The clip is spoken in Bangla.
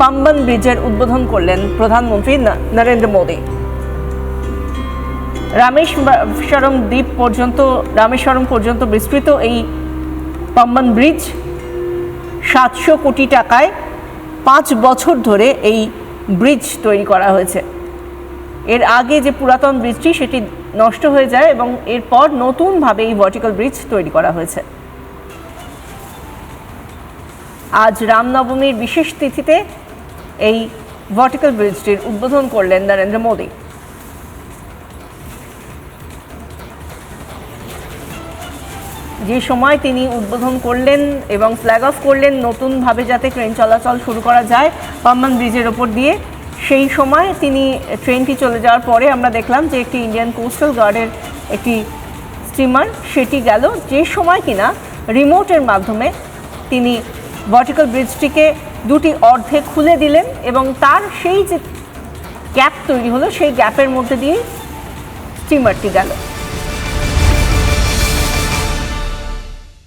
পাম্বন ব্রিজের উদ্বোধন করলেন প্রধানমন্ত্রী নরেন্দ্র মোদী। রামেশ্বরম পর্যন্ত বিস্তৃত এই পাম্বন ব্রিজ 700 কোটি টাকায় 5 বছর ধরে এই ব্রিজ তৈরি করা হয়েছে। এর আগে যে পুরাতন ব্রিজটি সেটি নষ্ট হয়ে যায় এবং এরপর নতুনভাবে এই ভার্টিক্যাল ব্রিজ তৈরি করা হয়েছে। আজ রামনবমীর বিশেষ তিথিতে এই ভার্টিক্যাল ব্রিজটির উদ্বোধন করলেন নরেন্দ্র মোদী। যে সময় তিনি উদ্বোধন করলেন এবং ফ্ল্যাগ অফ করলেন নতুনভাবে যাতে ট্রেন চলাচল শুরু করা যায় পাম্বন ব্রিজের ওপর দিয়ে, সেই সময় তিনি ট্রেনটি চলে যাওয়ার পরে আমরা দেখলাম যে একটি ইন্ডিয়ান কোস্টাল গার্ডের একটি স্টিমার সেটি গেল, যে সময় কিনা রিমোটের মাধ্যমে তিনি ভার্টিক্যাল ব্রিজটিকে দুটি অর্ধে খুলে দিলেন এবং তার সেই যে গ্যাপ তৈরি হলো সেই গ্যাপের মধ্যে দিয়ে স্টিমারটি গেল।